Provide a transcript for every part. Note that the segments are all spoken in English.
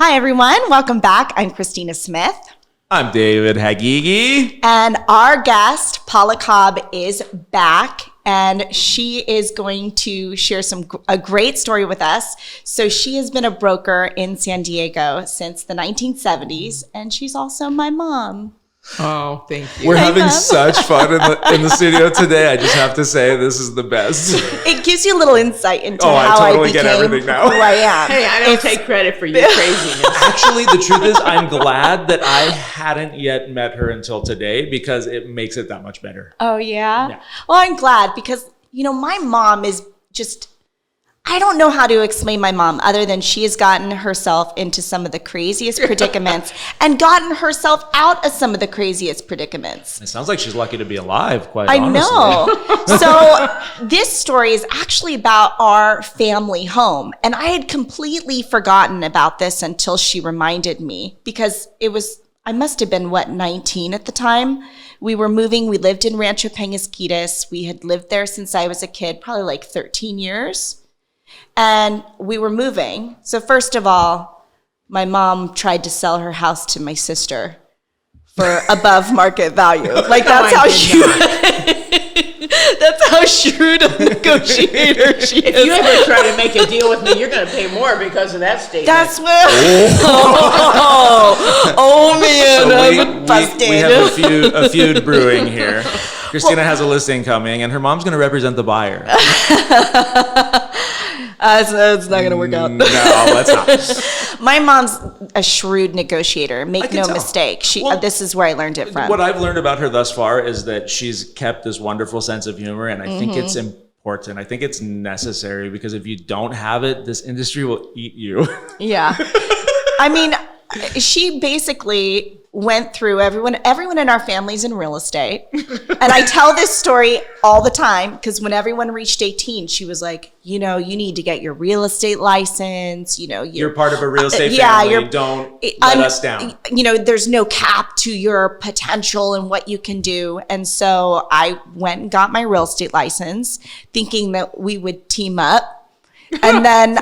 Hi, everyone. Welcome back. I'm Christina Smith. I'm David Haghighi. And our guest, Paula Cobb, is back. And she is going to share a great story with us. So she has been a broker in San Diego since the 1970s. And she's also my mom. Oh, thank you. We're having such fun in the studio today. I just have to say, this is the best. It gives you a little insight into how I totally became get everything now. who I am. Hey, I don't take credit for your craziness. Actually, the truth is, I'm glad that I hadn't yet met her until today because it makes it that much better. Oh, yeah? Yeah. Well, I'm glad because, my mom is just... I don't know how to explain my mom other than she has gotten herself into some of the craziest predicaments and gotten herself out of some of the craziest predicaments. It sounds like she's lucky to be alive, quite I honestly. know. So this story is actually about our family home. And I had completely forgotten about this until she reminded me because I must have been, 19 at the time. We were moving. We lived in Rancho Penasquitos. We had lived there since I was a kid, probably like 13 years. And we were moving. So first of all, my mom tried to sell her house to my sister for above market value. Like that's how shrewd a negotiator she is. If you ever try to make a deal with me, you're going to pay more because of that statement. That's what. Oh man, I'm busted. We have a feud brewing here. Christina has a listing coming, and her mom's going to represent the buyer. It's not going to work out. No, let's not. My mom's a shrewd negotiator. Make no mistake. This is where I learned it from. What I've learned about her thus far is that she's kept this wonderful sense of humor, and I think it's important. I think it's necessary because if you don't have it, this industry will eat you. Yeah. I mean, she basically went through everyone in our family's in real estate. And I tell this story all the time because when everyone reached 18, she was like, you need to get your real estate license. You're part of a real estate family. Don't let us down. There's no cap to your potential and what you can do. And so I went and got my real estate license thinking that we would team up. And then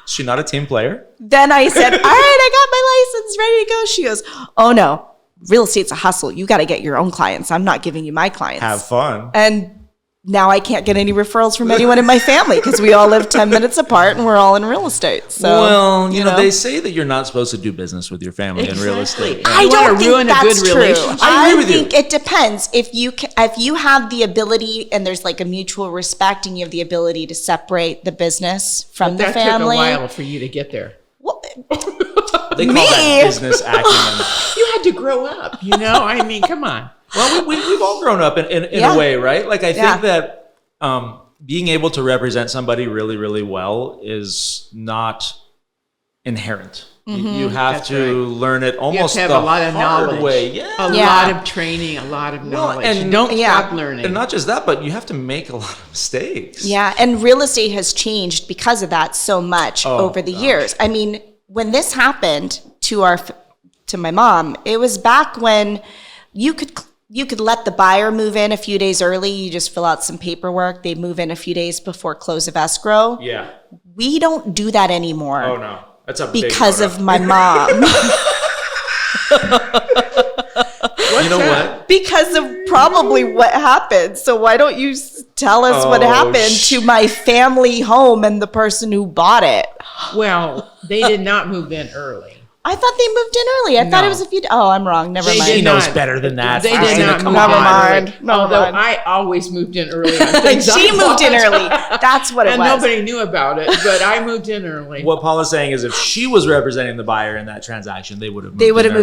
Is she not a team player? Then I said, all right, I got my license ready to go. She goes, oh no, real estate's a hustle. You got to get your own clients. I'm not giving you my clients. Have fun. And now I can't get any referrals from anyone in my family because we all live 10 minutes apart and we're all in real estate. So, well, they say that you're not supposed to do business with your family in real estate. I don't think that's true. I think you. It depends. If you have the ability and there's like a mutual respect and you have the ability to separate the business from the family. That took a while for you to get there. Well, they call that business acumen. You had to grow up, I mean, come on. Well, we've all grown up in a way, right? Like I think that being able to represent somebody really, really well is not inherent. You have to learn it almost you have the to have a lot of hard knowledge. way. Yeah. A lot of training, a lot of knowledge. And don't stop learning. And not just that, but you have to make a lot of mistakes. Yeah, and real estate has changed because of that so much over the years. I mean, when this happened to my mom, it was back when you could let the buyer move in a few days early. You just fill out some paperwork. They move in a few days before close of escrow. Yeah. We don't do that anymore. Oh no. That's a because of my mom. You know what? Because of probably what happened. So why don't you tell us what happened to my family home and the person who bought it? Well, they did not move in early. I thought they moved in early. I thought it was a few. Oh, I'm wrong. Never mind. She knows better than that. They did not move Never in mind. early. Although I always moved in early. She moved in early. That's what it was. And nobody knew about it, but I moved in early. What Paula's saying is if she was representing the buyer in that transaction, they would have moved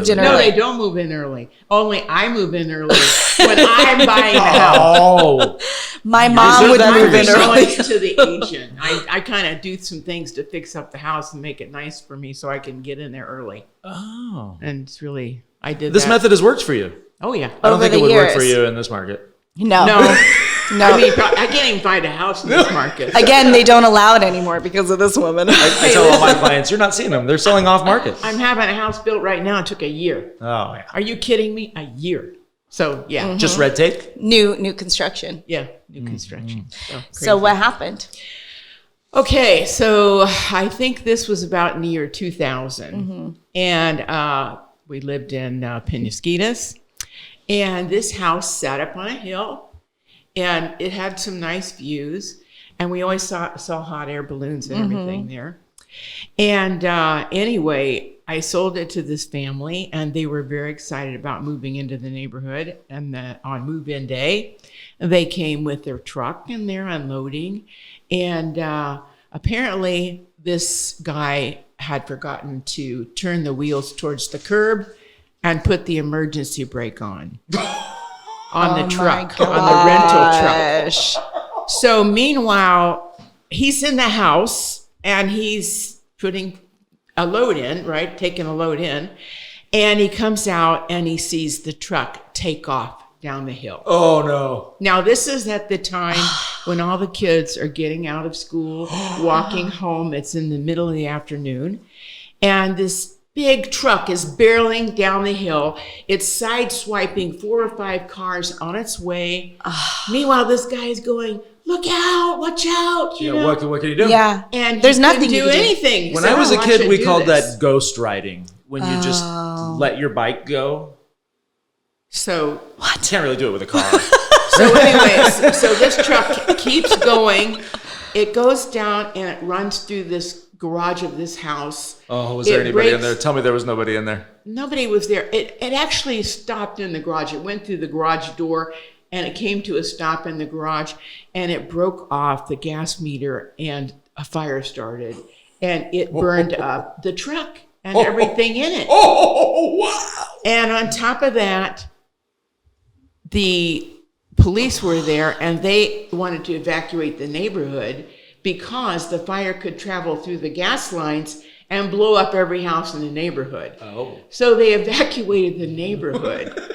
in early. No, they don't move in early. Only I move in early when I'm buying the house. My mom would move in early. To the agent. I kind of do some things to fix up the house and make it nice for me so I can get in there early. Oh. And it's really, I did this method has worked for you. Oh, yeah. I don't think it would work for you in this market. No. I mean, I can't even find a house in this market. Again, they don't allow it anymore because of this woman. I tell all my clients, you're not seeing them. They're selling off market. I'm having a house built right now. It took a year. Oh, yeah. Are you kidding me? A year. So, yeah. Mm-hmm. Just red tape? New construction. Yeah, new construction. So what happened? Okay, so I think this was about in the year 2000. And we lived in Penasquitas. And this house sat up on a hill. And it had some nice views. And we always saw hot air balloons and everything there. And anyway, I sold it to this family, and they were very excited about moving into the neighborhood. And on move-in day, they came with their truck, and they're unloading. And apparently, this guy had forgotten to turn the wheels towards the curb and put the emergency brake on the truck, on the rental truck. So meanwhile, he's in the house, and he's putting a load in, right? Taking a load in. And he comes out and he sees the truck take off down the hill. Oh, no. Now, this is at the time when all the kids are getting out of school, walking home. It's in the middle of the afternoon. And this big truck is barreling down the hill. It's sideswiping 4 or 5 cars on its way. Meanwhile, this guy is going, look out, watch out. You know? What can you do? Yeah. And there's he nothing couldn't you do can do. anything. When So I was a watch kid, it we do called this. that ghost riding, when you just let your bike go. So Can't really do it with a car. So anyways, so this truck keeps going. It goes down and it runs through this garage of this house. Oh, was there It anybody in breaks- there? Tell me there was nobody in there. Nobody was there. It actually stopped in the garage. It went through the garage door and it came to a stop in the garage, and it broke off the gas meter, and a fire started, and it burned up the truck and everything in it. Oh, wow. And on top of that, the police were there, and they wanted to evacuate the neighborhood because the fire could travel through the gas lines and blow up every house in the neighborhood. Oh. So they evacuated the neighborhood.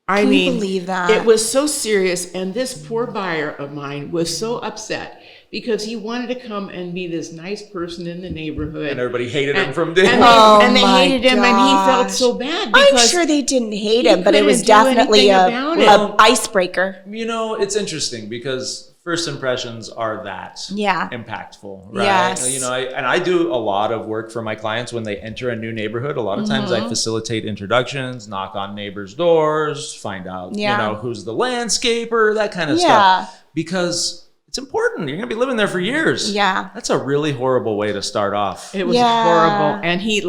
Can you believe that? It was so serious, and this poor buyer of mine was so upset because he wanted to come and be this nice person in the neighborhood. And everybody hated him from day and one. they, and they my hated him, and he felt gosh. so bad I'm because sure they didn't hate he him, but it was couldn't do definitely anything a, about it. a icebreaker. You know, it's interesting because first impressions are that impactful, right? Yes. You know, I do a lot of work for my clients when they enter a new neighborhood. A lot of times I facilitate introductions, knock on neighbors' doors, find out, you know, who's the landscaper, that kind of stuff. Because it's important. You're going to be living there for years. Yeah. That's a really horrible way to start off. it was horrible. And he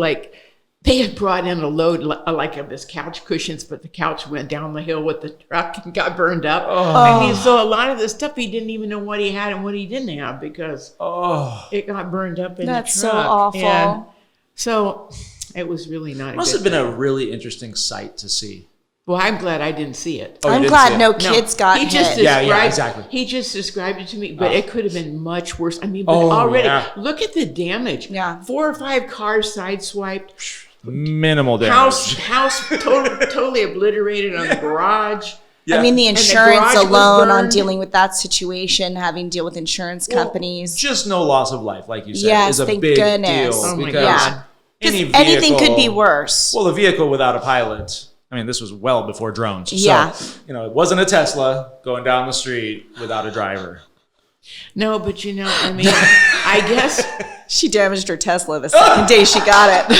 they had brought in a load like of his couch cushions, but the couch went down the hill with the truck and got burned up. So a lot of the stuff he didn't even know what he had and what he didn't have because it got burned up in That's the so truck. awful. And so it was really not a Must good have been thing. a really interesting sight to see. Well, I'm glad I didn't see it. Oh, you I'm didn't glad see it? no kids got he hit. just Yeah, described, exactly. He just described it to me, but it could have been much worse. I mean, but Oh, already, yeah. look at the damage. Yeah. 4 or 5 cars sideswiped. Minimal damage. House totally obliterated on the garage. Yeah. I mean, the And the insurance garage was alone on burned. dealing with that situation, having to deal with insurance companies. Just no loss of life, like you said, Yes, is a thank big goodness. deal. Oh my because God. Anything could be worse. Well, a vehicle without a pilot. I mean, this was well before drones. Yeah. So, you know, it wasn't a Tesla going down the street without a driver. No, but you know, I mean, I guess She damaged her Tesla the second day she got it.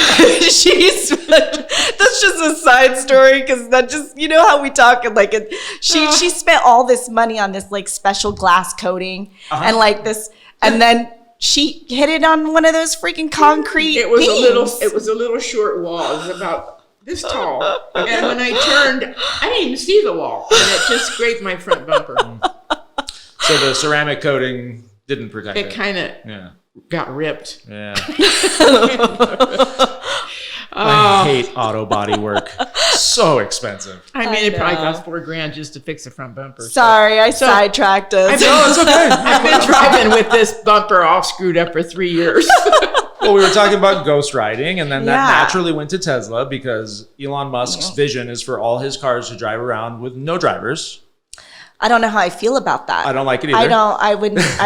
That's just a side story because that just, you know how we talk and like it, she spent all this money on this like special glass coating and like this, and then she hit it on one of those freaking concrete it was beams. it was a little short wall. It was about this tall. And when I turned, I didn't even see the wall. And it just scraped my front bumper. So the ceramic coating didn't protect it. It kind of Yeah. got ripped. Yeah. I hate auto body work. So expensive. I mean, it probably know. cost $4,000 just to fix the front bumper. So- Sorry, I sidetracked us. No, it's okay. I've been driving with this bumper all screwed up for 3 years. Well, we were talking about ghost riding, and then that Yeah. naturally went to Tesla because Elon Musk's vision is for all his cars to drive around with no drivers. I don't know how I feel about that. I don't like it either. I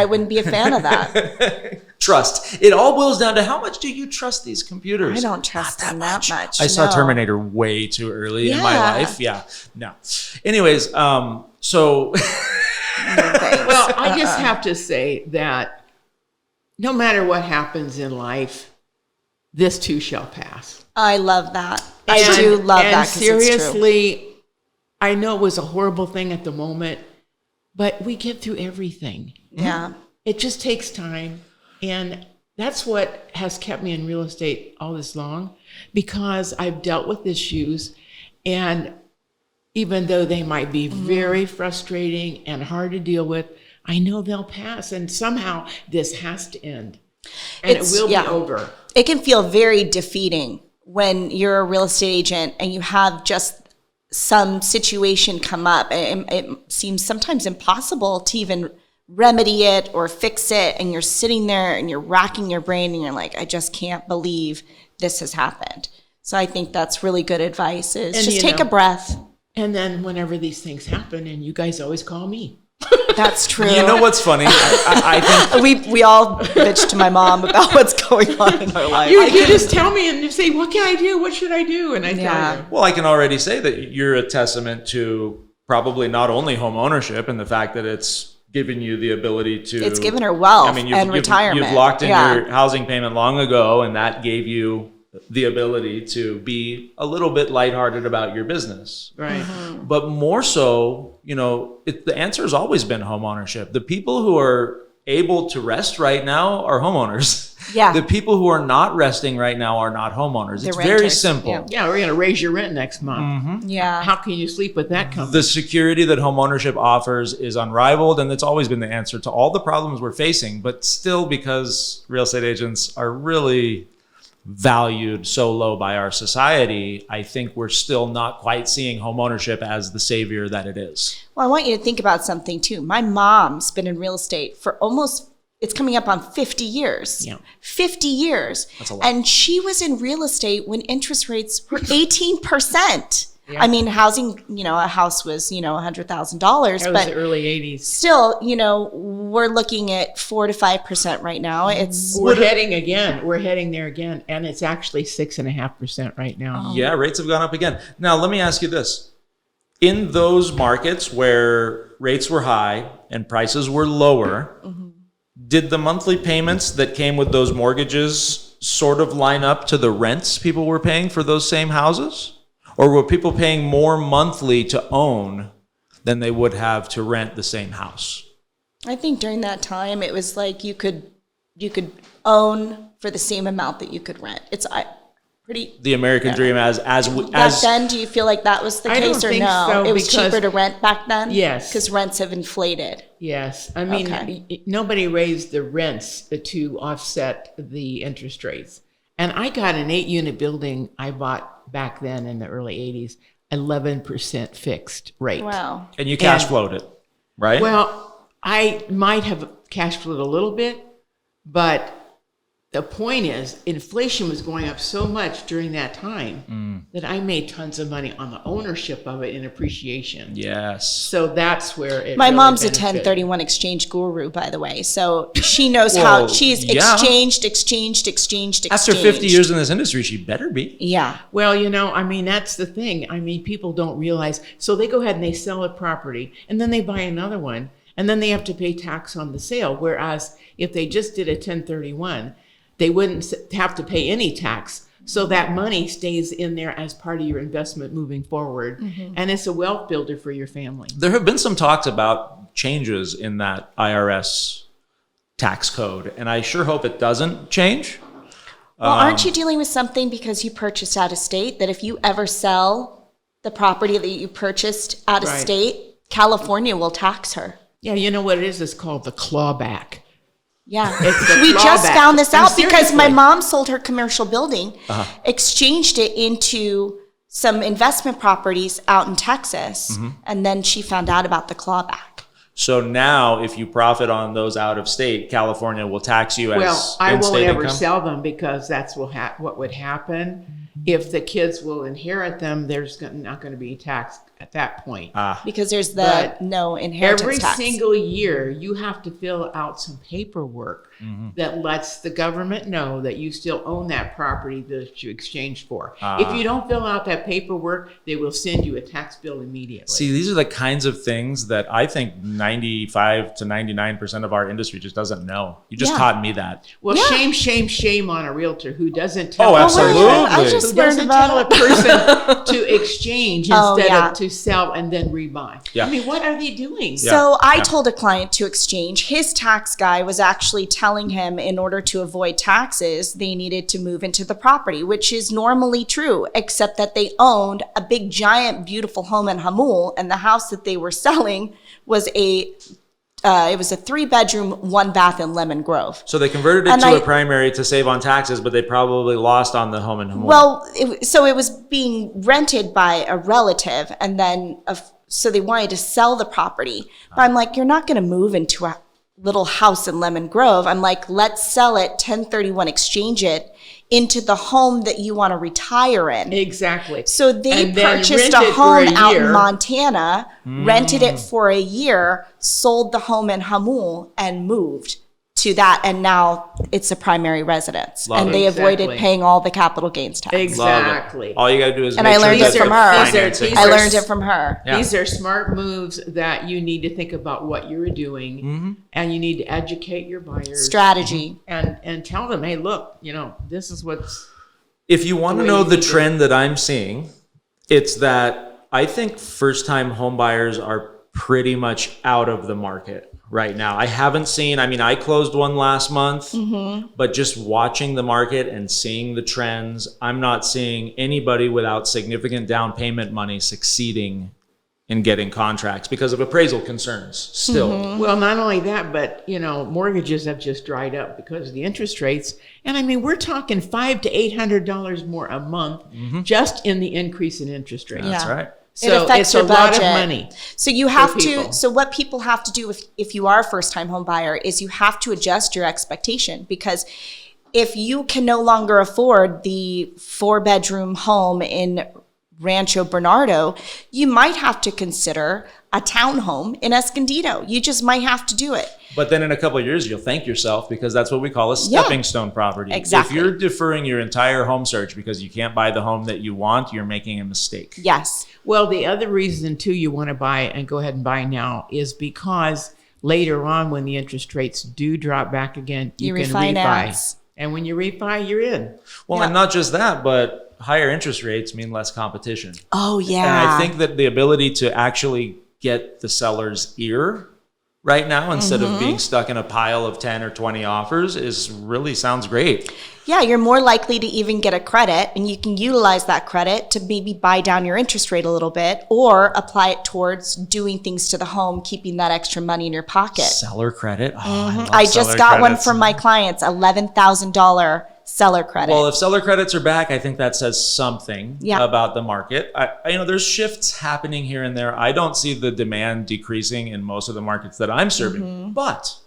wouldn't be a fan of that. Trust. It all boils down to how much do you trust these computers? I don't trust them that much. I saw no. Terminator way too early in my Yeah. life. Yeah. No. Anyways, so Thanks. Well, I just have to say that no matter what happens in life, this too shall pass. I love that. I do love that. Seriously, I know it was a horrible thing at the moment, but we get through everything. Yeah. It just takes time. And that's what has kept me in real estate all this long, because I've dealt with issues, and even though they might be very frustrating and hard to deal with, I know they'll pass, and somehow this has to end, and it will be over. It can feel very defeating when you're a real estate agent and you have just some situation come up. It seems sometimes impossible to even remedy it or fix it, and you're sitting there and you're racking your brain and you're like, I just can't believe this has happened. So I think that's really good advice, is just take a breath. And then whenever these things happen, and you guys always call me. That's true. You know what's funny? I think we all bitch to my mom about what's going on in our life. You just tell me and you say, what can I do? What should I do? And I tell you. Well, I can already say that you're a testament to probably not only home ownership and the fact that it's given you the ability to... It's given her wealth and retirement. You've locked in your housing payment long ago, and that gave you the ability to be a little bit lighthearted about your business. Right. Mm-hmm. But more so, the answer has always been home ownership. The people who are able to rest right now are homeowners. Yeah. The people who are not resting right now are not homeowners. It's very simple. Yeah, we're going to raise your rent next month. Mm-hmm. Yeah. How can you sleep with that company? The security that home ownership offers is unrivaled, and it's always been the answer to all the problems we're facing. But still, because real estate agents are really valued so low by our society, I think we're still not quite seeing home ownership as the savior that it is. Well, I want you to think about something too. My mom's been in real estate for it's coming up on 50 years. Yeah. 50 years. That's a lot. And she was in real estate when interest rates were 18%. Yeah. I mean, housing, a house was, $100,000. That was the early 80s. Still, we're looking at 4 to 5% right now. We're heading there again. And it's actually 6.5% right now. Oh. Yeah, rates have gone up again. Now, let me ask you this. In those markets where rates were high and prices were lower, did the monthly payments that came with those mortgages sort of line up to the rents people were paying for those same houses? Or were people paying more monthly to own than they would have to rent the same house? I think during that time, it was like you could own for the same amount that you could rent. It's pretty... The American dream as back then, do you feel like that was the case or no? So, it was cheaper to rent back then? Yes. Because rents have inflated. Yes. I mean, nobody raised the rents to offset the interest rates. And I got an 8-unit building I bought back then in the early 80s, 11% fixed rate. Wow. And you cash flowed it, right? Well, I might have cash flowed a little bit, but the point is, inflation was going up so much during that time that I made tons of money on the ownership of it in appreciation. Yes. So that's where it My really mom's benefited. a 1031 exchange guru, by the way. So she knows how she's exchanged. After 50 years in this industry, she better be. Yeah. Well, that's the thing. I mean, people don't realize. So they go ahead and they sell a property, and then they buy another one, and then they have to pay tax on the sale. Whereas if they just did a 1031, they wouldn't have to pay any tax. So that money stays in there as part of your investment moving forward. Mm-hmm. And it's a wealth builder for your family. There have been some talks about changes in that IRS tax code, and I sure hope it doesn't change. Well, aren't you dealing with something because you purchased out of state, that if you ever sell the property that you purchased out of state, California will tax her? Yeah, you know what it is? It's called the clawback. Yeah, we just found this out because my mom sold her commercial building, exchanged it into some investment properties out in Texas, and then she found out about the clawback. So now if you profit on those out of state, California will tax you as Well, I won't ever income? sell them because that's what would happen. If the kids will inherit them, there's not going to be tax at that point. Because there's But no inheritance Every tax. single year, you have to fill out some paperwork that lets the government know that you still own that property that you exchanged for. If you don't fill out that paperwork, they will send you a tax bill immediately. See, these are the kinds of things that I think 95 to 99% of our industry just doesn't know. You just taught me that. Well, shame on a realtor who doesn't tell. Oh, absolutely. I just Who learned doesn't about tell a person to exchange instead of to sell and then rebuy. Yeah. I mean, what are they doing? So I told a client to exchange. His tax guy was actually telling him in order to avoid taxes, they needed to move into the property, which is normally true, except that they owned a big, giant, beautiful home in Hamul, and the house that they were selling was it was a 3-bedroom, 1-bath in Lemon Grove. So they converted it to a primary to save on taxes, but they probably lost on the home in Hamul. Well, so it was being rented by a relative, and then so they wanted to sell the property. But I'm like, you're not going to move into a little house in Lemon Grove. I'm like, let's sell it, 1031 exchange it into the home that you want to retire in. Exactly. So they purchased a home out in Montana, rented it for a year, sold the home in Hamul, and moved to that. And now it's a primary residence. They avoided paying all the capital gains tax. Exactly. All you got to do is I learned it from her. I learned it from her. Yeah. These are smart moves that you need to think about what you're doing, and you need to educate your buyers. Strategy. And tell them, hey, look, this is what's... If you want to know the trend that I'm seeing, it's that I think first-time home buyers are pretty much out of the market right now. I haven't seen, I closed one last month, but just watching the market and seeing the trends, I'm not seeing anybody without significant down payment money succeeding in getting contracts because of appraisal concerns still. Well, not only that, but mortgages have just dried up because of the interest rates. And we're talking $500 to $800 more a month just in the increase in interest rates. That's right. So it affects your budget. Lot of money. So you have to. So what people have to do if you are a first-time home buyer is you have to adjust your expectation, because if you can no longer afford the 4-bedroom home in Rancho Bernardo, you might have to consider a townhome in Escondido. You just might have to do it. But then in a couple of years, you'll thank yourself, because that's what we call a stepping stone property. Exactly. If you're deferring your entire home search because you can't buy the home that you want, you're making a mistake. Yes. Well, the other reason, too, you want to buy and go ahead and buy now is because later on, when the interest rates do drop back again, you can refi. And when you refi, you're in. Well, and not just that, but higher interest rates mean less competition. Oh, yeah. And I think that the ability to actually get the seller's ear right now, instead of being stuck in a pile of 10 or 20 offers, sounds great. Yeah, you're more likely to even get a credit, and you can utilize that credit to maybe buy down your interest rate a little bit, or apply it towards doing things to the home, keeping that extra money in your pocket. Seller credit. Oh, I just got one from my clients, $11,000 seller credit. Well, if seller credits are back, I think that says something about the market. There's shifts happening here and there. I don't see the demand decreasing in most of the markets that I'm serving, but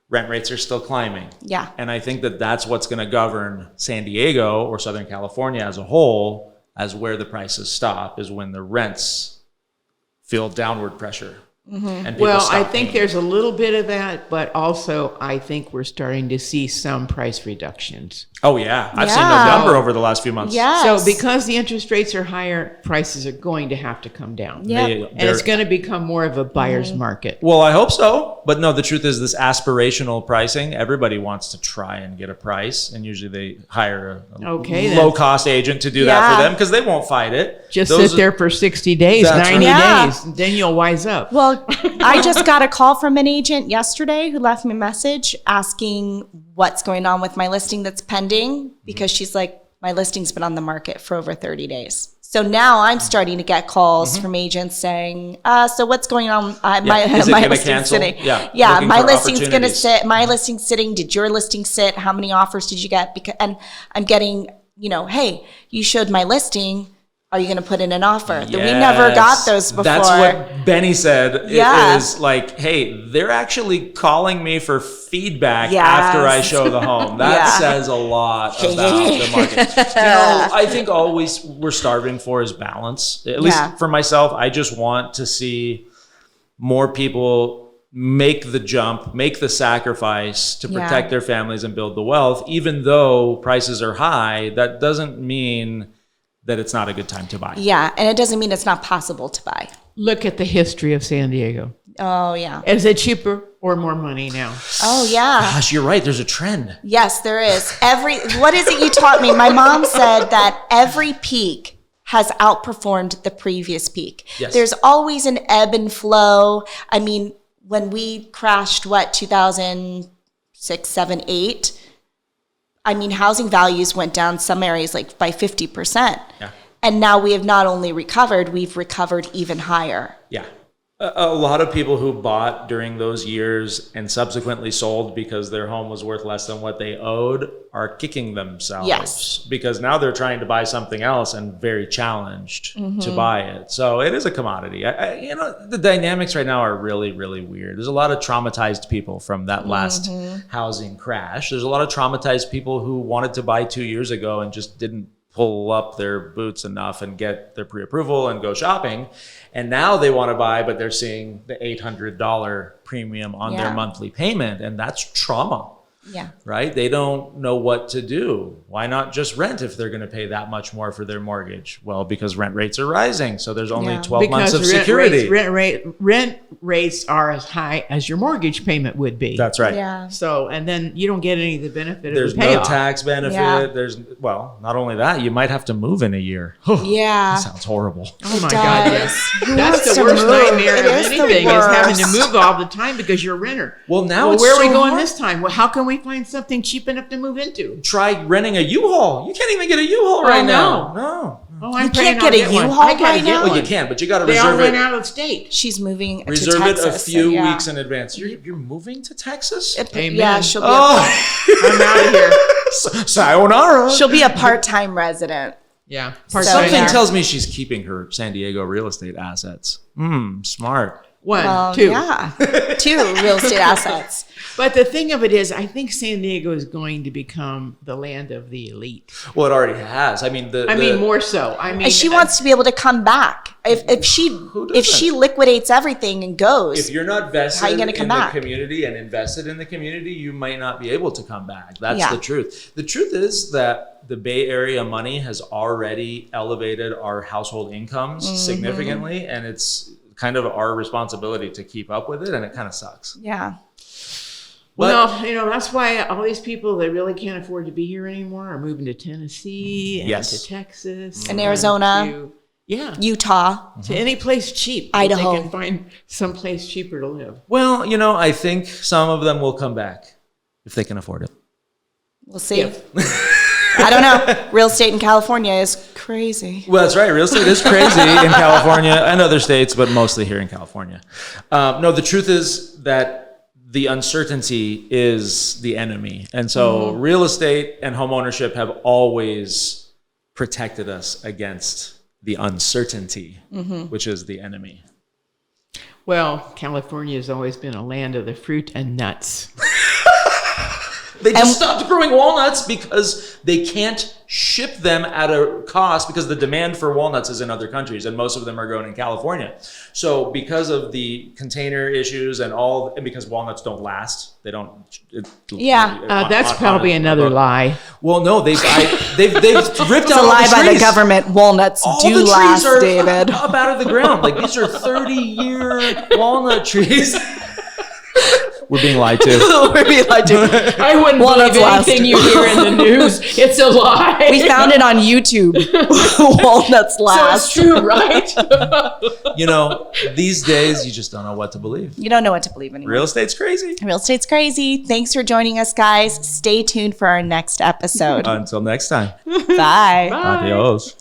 rent rates are still climbing. Yeah. And I think that that's what's going to govern San Diego or Southern California as a whole, as where the prices stop, is when the rents feel downward pressure. And well, I think there's a little bit of that, but also I think we're starting to see some price reductions. Oh, yeah. I've seen the number over the last few months. Yes. So because the interest rates are higher, prices are going to have to come down. Yeah. And it's going to become more of a buyer's market. Well, I hope so. But no, the truth is this aspirational pricing, everybody wants to try and get a price. And usually they hire a low-cost agent to do that for them because they won't fight it. Just sit there for 60 days, 90 days, and then you'll wise up. Well, I just got a call from an agent yesterday who left me a message asking what's going on with my listing that's pending, because she's like, my listing's been on the market for over 30 days. So now I'm starting to get calls from agents saying, so what's going on? My listing's sitting. Yeah, my listing's going to sit. My listing's sitting. Did your listing sit? How many offers did you get? And I'm getting, hey, you showed my listing. Are you going to put in an offer? We never got those before. That's what Benny said. Yeah. It is like, hey, they're actually calling me for feedback after I show the home. That says a lot about the market. I think all we're starving for is balance. At least for myself, I just want to see more people make the jump, make the sacrifice to protect their families and build the wealth. Even though prices are high, that doesn't mean that it's not a good time to buy. Yeah, and it doesn't mean it's not possible to buy. Look at the history of San Diego. Oh, yeah. Is it cheaper or more money now? Oh, yeah. Gosh, you're right. There's a trend. Yes, there is. What is it you taught me? My mom said that every peak has outperformed the previous peak. Yes. There's always an ebb and flow. I mean, when we crashed, 2006, 7, 8, I mean, housing values went down some areas like by 50%. Yeah. And now we have not only recovered, we've recovered even higher. Yeah. A lot of people who bought during those years and subsequently sold because their home was worth less than what they owed are kicking themselves. Yes. Because now they're trying to buy something else and very challenged to buy it. So it is a commodity. The dynamics right now are really, really weird. There's a lot of traumatized people from that last housing crash. There's a lot of traumatized people who wanted to buy 2 years ago and just didn't pull up their boots enough and get their pre-approval and go shopping. And now they want to buy, but they're seeing the $800 premium on their monthly payment. And that's trauma. Yeah. Right? They don't know what to do. Why not just rent if they're going to pay that much more for their mortgage? Well, because rent rates are rising. So there's only 12 months of security. Rent rates are as high as your mortgage payment would be. That's right. Yeah. So, and then you don't get any of the benefit There's of the payoff. no tax benefit. Yeah. Not only that, you might have to move in a year. Yeah. That sounds horrible. Oh my It God, does. yes. Who That's wants the to worst move? nightmare It of is the anything is having to worst. move all the time because you're a renter. Well, now Well, it's where are we so going hard. this time? Well, how can we find something cheap enough to move into? Try renting a U-Haul. You can't even get a U-Haul right now. No. Oh, I'm You praying can't I'll get a one. U-Haul I gotta right get now? one. Well, you can, but you got to They all reserve went it. out of state. She's moving Reserve to Texas. it a few so, weeks in advance. You're moving to Texas? Amen. Yeah, she'll be I'm out of here. Sayonara. she'll be a part-time resident. Yeah. Something Yeah. tells me she's keeping her San Diego real estate assets. Smart. One, two. Yeah. 2 real estate assets. But the thing of it is, I think San Diego is going to become the land of the elite. Well, it already has. I mean, more so. And she wants to be able to come back. If she liquidates everything and goes, if you're not vested how are you going to come in back? the community and invested in the community, you might not be able to come back. That's Yeah. the truth. The truth is that the Bay Area money has already elevated our household incomes significantly, and it's kind of our responsibility to keep up with it, and it kind of sucks. Yeah. Well, that's why all these people that really can't afford to be here anymore are moving to Tennessee and to Texas and Arizona, Utah, to any place cheap. Idaho. They can find some place cheaper to live. Well, I think some of them will come back if they can afford it. We'll see. I don't know. Real estate in California is crazy. Well, that's right. Real estate is crazy in California and other states, but mostly here in California. No, the truth is that the uncertainty is the enemy. And so real estate and home ownership have always protected us against the uncertainty, which is the enemy. Well, California has always been a land of the fruit and nuts. They just stopped growing walnuts because they can't ship them at a cost because the demand for walnuts is in other countries and most of them are grown in California. So because of the container issues and because walnuts don't last, they don't. That's probably another lie. Well, no, they've ripped It's out a all lie the by the trees. government. Walnuts All do the trees last, are David. up out of the ground. Like these are 30-year walnut trees. We're being lied to. We're being lied to. I wouldn't Walnuts believe last. anything you hear in the news. It's a lie. We found it on YouTube. Walnuts So last. it's true, right? These days you just don't know what to believe. You don't know what to believe anymore. Real estate's crazy. Real estate's crazy. Thanks for joining us, guys. Stay tuned for our next episode. Until next time. Bye. Adios.